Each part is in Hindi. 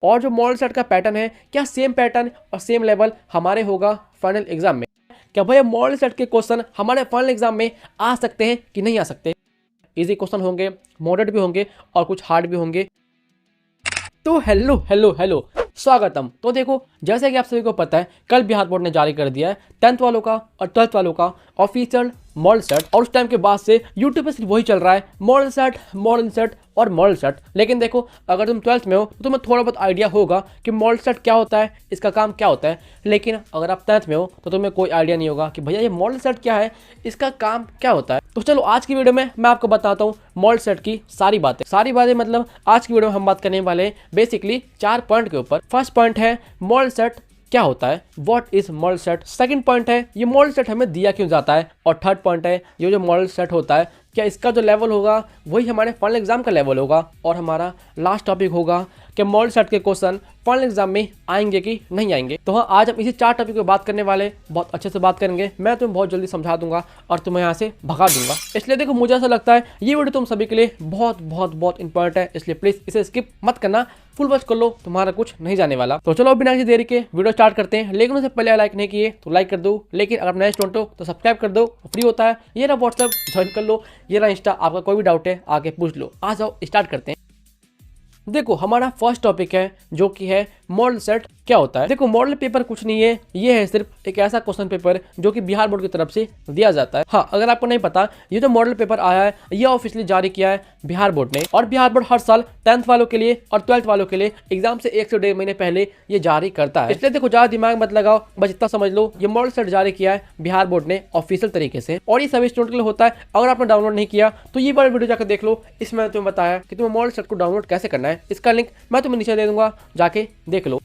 और जो मॉडल सेट का पैटर्न है क्या सेम पैटर्न और सेम लेवल हमारे होगा फाइनल एग्जाम में। क्या भैया मॉडल सेट के क्वेश्चन हमारे फाइनल एग्जाम में आ सकते हैं कि नहीं आ सकते। इजी क्वेश्चन होंगे, मॉडरेट भी होंगे और कुछ हार्ड भी होंगे। तो हेलो हेलो हेलो, स्वागतम। तो देखो, जैसे कि आप सभी को पता है, कल बिहार बोर्ड ने जारी कर दिया है 10th वालों का और 12th वालों का ऑफिशियल मॉडल सेट। और उस टाइम के बाद से यूट्यूब पे सिर्फ वही चल रहा है, मॉडल सेट और मॉडल सेट। लेकिन देखो, अगर तुम 12th में हो तो तुम्हें थोड़ा बहुत आइडिया होगा कि मॉडल सेट क्या होता है, इसका काम क्या होता है। लेकिन अगर आप 10th में हो तो तुम्हें कोई आइडिया नहीं होगा कि भैया ये मॉडल सेट क्या है, इसका काम क्या होता है। तो चलो आज की वीडियो में मैं आपको बताता हूँ मॉडल सेट की सारी बातें मतलब आज की वीडियो में हम बात करने वाले हैं बेसिकली 4 पॉइंट के ऊपर। फर्स्ट पॉइंट है मॉडल सेट क्या होता है, what is model set. Second point है ये मॉडल सेट हमें दिया क्यों जाता है। और थर्ड पॉइंट है ये जो मॉडल सेट होता है क्या इसका जो लेवल होगा वही हमारे फाइनल एग्जाम का लेवल होगा। और हमारा लास्ट टॉपिक होगा कि मॉडल सेट के क्वेश्चन फाइनल एग्जाम में आएंगे कि नहीं आएंगे। तो हाँ, आज हम इसी 4 टॉपिक पे बात करने वाले, बहुत अच्छे से बात करेंगे। मैं तुम्हें बहुत जल्दी समझा दूंगा और तुम्हें यहाँ से भगा दूंगा। इसलिए देखो, मुझे ऐसा लगता है ये वीडियो तुम सभी के लिए बहुत बहुत बहुत इंपॉर्टेंट है, इसलिए प्लीज इसे स्किप मत करना, फुल वॉच कर लो, तुम्हारा कुछ नहीं जाने वाला। तो चलो बिना किसी देरी के वीडियो स्टार्ट करते हैं। लेकिन उससे पहले लाइक नहीं किए तो लाइक कर दो, लेकिन अगर नए स्टूडेंट हो तो सब्सक्राइब कर दो, फ्री होता है। ये रहा व्हाट्सएप, ज्वाइन कर लो। ये रहा इंस्टा, आपका कोई भी डाउट है आके पूछ लो। आ जाओ स्टार्ट करते हैं। देखो, हमारा फर्स्ट टॉपिक है जो कि है मॉडल सेट क्या होता है। देखो, मॉडल पेपर कुछ नहीं है, ये है सिर्फ एक ऐसा क्वेश्चन पेपर जो कि बिहार बोर्ड की तरफ से दिया जाता है। हाँ, अगर आपको नहीं पता, ये जो मॉडल पेपर आया है ये ऑफिशियली जारी किया है बिहार बोर्ड ने। और बिहार बोर्ड हर साल 10th वालों के लिए और 12th वालों के लिए एग्जाम से 1 से 1.5 महीने पहले ये जारी करता है। इसलिए देखो, ज्यादा दिमाग मत लगाओ, बस इतना समझ लो ये मॉडल सेट जारी किया है बिहार बोर्ड ने ऑफिशियल तरीके से। और ये सभी स्टूडेंट के लिए होता है। अगर आपने डाउनलोड नहीं किया तो ये वाला वीडियो जाकर देख लो, इसमें मैंने तुम्हें बताया कि तुम्हें मॉडल सेट को डाउनलोड कैसे करना है। इसका लिंक मैं तुम्हें नीचे दे दूंगा, जाके देख लो।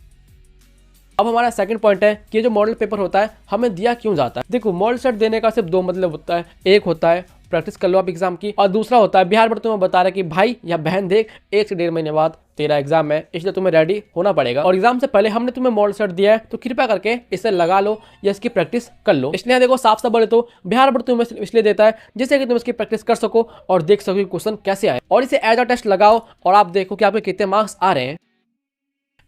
अब हमारा सेकंड पॉइंट है कि जो मॉडल पेपर होता है हमें दिया क्यों जाता है। देखो, मॉडल सेट देने का सिर्फ 2 मतलब होता है। एक होता है प्रैक्टिस कर लो आप एग्जाम की, और दूसरा होता है बिहार बोर्ड तुम्हें बता रहा है कि भाई या बहन देख, 1 से 1.5 महीने बाद तेरा एग्जाम है, इसलिए तुम्हें रेडी होना पड़ेगा। और एग्जाम से पहले हमने तुम्हें मॉडल सेट दिया है तो कृपया करके इसे लगा लो या इसकी प्रैक्टिस कर लो। इसलिए देखो, साफ साफ बोले तो बिहार बोर्ड तुम्हें इसलिए देता है जिससे कि तुम इसकी प्रैक्टिस कर सको और देख सको क्वेश्चन कैसे आए, और इसे एज अ टेस्ट लगाओ और आप देखो कि आपके कितने मार्क्स आ रहे हैं।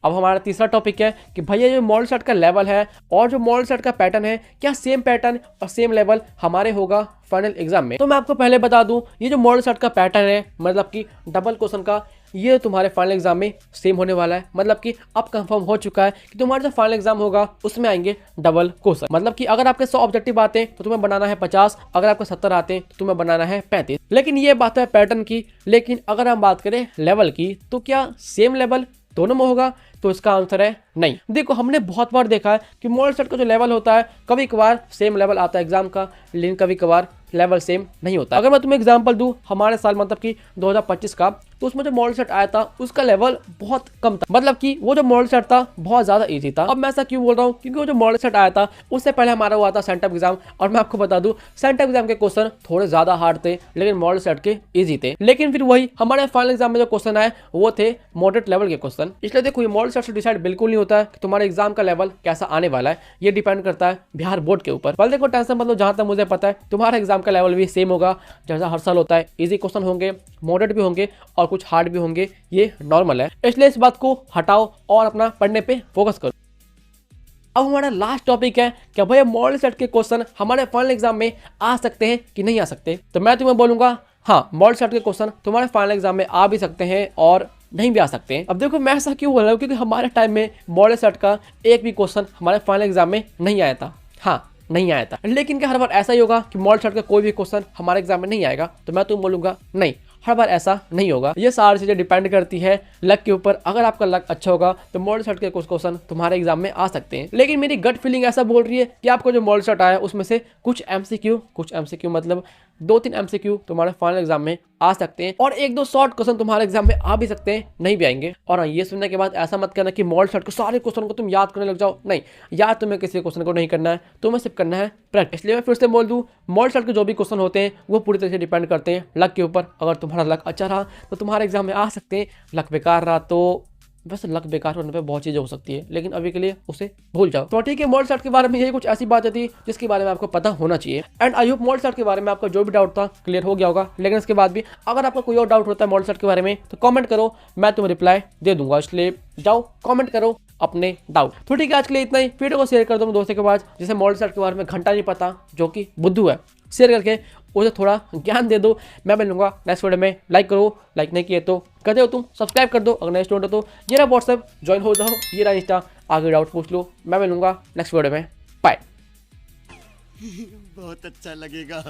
अब हमारा तीसरा टॉपिक है कि भैया जो मॉडल सेट का लेवल है और जो मॉडल सेट का पैटर्न है क्या सेम पैटर्न और सेम लेवल हमारे होगा फाइनल एग्जाम में। तो मैं आपको पहले बता दूं, ये जो मॉडल सेट का पैटर्न है मतलब कि डबल क्वेश्चन का, ये तुम्हारे फाइनल एग्जाम में सेम होने वाला है। मतलब कि अब कंफर्म हो चुका है कि तुम्हारा जो फाइनल एग्जाम होगा उसमें आएंगे डबल क्वेश्चन। मतलब कि अगर आपके 100 ऑब्जेक्टिव आते हैं तो तुम्हें बनाना है 50, अगर आपके 70 आते हैं तो तुम्हें बनाना है 35। लेकिन ये बात है पैटर्न की। लेकिन अगर हम बात करें लेवल की, तो क्या सेम लेवल दोनों में होगा? तो इसका आंसर है नहीं। देखो, हमने बहुत बार देखा है कि मॉडल सेट का जो लेवल होता है कभी कभार सेम लेवल आता है एग्जाम का, लेकिन कभी कभार लेवल सेम नहीं होता। अगर मैं तुम्हें एग्जांपल दूं हमारे साल मतलब कि 2025 का, तो उसमें जो मॉडल सेट आया था उसका लेवल बहुत कम था। मतलब कि वो जो मॉडल सेट था बहुत ज्यादा इजी था। अब मैं ऐसा क्यों बोल रहा हूँ, क्योंकि वो जो मॉडल सेट आया था उससे पहले हमारा हुआ था सेंटअप एग्जाम। और मैं आपको बता दूं, सेंटअप एग्जाम के क्वेश्चन थोड़े ज्यादा हार्ड थे लेकिन मॉडल सेट के ईजी थे। लेकिन फिर वही हमारे फाइनल एग्जाम में जो क्वेश्चन आए वो थे मॉडरेट लेवल के क्वेश्चन। इसलिए देखो, ये मॉडल सेट से डिसाइड बिल्कुल नहीं होता है कि तुम्हारे एग्जाम का लेवल कैसा आने वाला है। ये डिपेंड करता है बिहार बोर्ड के ऊपर। पर देखो, टेंशन मतलब जहां तक मुझे पता है तुम्हारा एग्जाम का लेवल भी सेम होगा जैसा हर साल होता है। इजी क्वेश्चन होंगे, मॉडरेट भी होंगे और कुछ हार्ड भी होंगे, ये नॉर्मल है। इसलिए इस बात को हटाओ और अपना पढ़ने पे फोकस करो। अब हमारा लास्ट टॉपिक है कि भैया मॉडल सेट के क्वेश्चन हमारे फाइनल एग्जाम में आ सकते हैं कि नहीं आ सकते। तो मैं तुम्हें बोलूंगा हाँ, मॉडल सेट के क्वेश्चन तुम्हारे फाइनल एग्जाम में आ भी सकते हैं और नहीं भी आ सकते हैं। अब देखो, मैं ऐसा क्यों बोल रहा हूँ, क्योंकि हमारे टाइम में मॉडल सेट का एक भी क्वेश्चन हमारे फाइनल एग्जाम में नहीं आया था। हाँ, नहीं आया था। लेकिन क्या हर बार ऐसा ही होगा कि मॉडल सेट का कोई भी क्वेश्चन हमारे एग्जाम में नहीं आएगा? तो मैं तुम बोलूंगा नहीं, हर बार ऐसा नहीं होगा। ये सारी चीजें डिपेंड करती है लक के ऊपर। अगर आपका लक अच्छा होगा तो मॉडल सेट के कुछ क्वेश्चन तुम्हारे एग्जाम में आ सकते हैं। लेकिन मेरी गट फीलिंग ऐसा बोल रही है कि आपको जो मॉडल सेट आया उसमें से कुछ एमसीक्यू मतलब 2-3 एमसीक्यू तुम्हारे फाइनल एग्जाम में आ सकते हैं, और 1-2 शॉर्ट क्वेश्चन तुम्हारे एग्जाम में आ भी सकते हैं, नहीं भी आएंगे। और ये सुनने के बाद ऐसा मत करना कि मॉडल सेट के सारे क्वेश्चन को तुम याद करने लग जाओ। नहीं, याद तुम्हें किसी क्वेश्चन को नहीं करना है, तुम्हें सिर्फ करना है प्रैक्टिस। इसलिए मैं फिर से बोल दूं, मॉडल सेट के जो भी क्वेश्चन होते हैं वो पूरी तरह से डिपेंड करते हैं लक के ऊपर। अगर तुम्हारा लक अच्छा रहा तो तुम्हारे एग्जाम में आ सकते हैं, लक बेकार रहा तो वैसे लक बेकार होने पे बहुत चीज़ें हो सकती है, लेकिन अभी के लिए उसे भूल जाओ। तो ठीक है, मॉडल स्टार्ट के बारे में यही कुछ ऐसी बातें थी जिसके बारे में आपको पता होना चाहिए। And I hope model start के बारे में आपका जो भी डाउट था क्लियर हो गया होगा। लेकिन इसके बाद भी अगर आपका कोई और डाउट होता है मॉडल स्टार्ट के बारे में तो कमेंट करो, मैं तुम्हें रिप्लाई दे दूंगा। इसलिए जाओ कमेंट करो अपने डाउट। तो ठीक है, आज के लिए इतना ही। वीडियो को शेयर कर दो दोस्तों के पास जिसे मॉडल स्टार्ट के बारे में घंटा नहीं पता, जो कि बुद्धू है। शेयर करके उसे थोड़ा ज्ञान दे दो। मैं मिलूंगा नेक्स्ट वीडियो में। लाइक करो, लाइक नहीं किए तो कर दो तुम, सब्सक्राइब कर दो अगर नए स्टूडेंट हो तो। ये रहा व्हाट्सएप, ज्वाइन हो जाओ। ये रहा इंस्टा, आगे डाउट पूछ लो। मैं मिलूंगा नेक्स्ट वीडियो में। बाय। बहुत अच्छा लगेगा।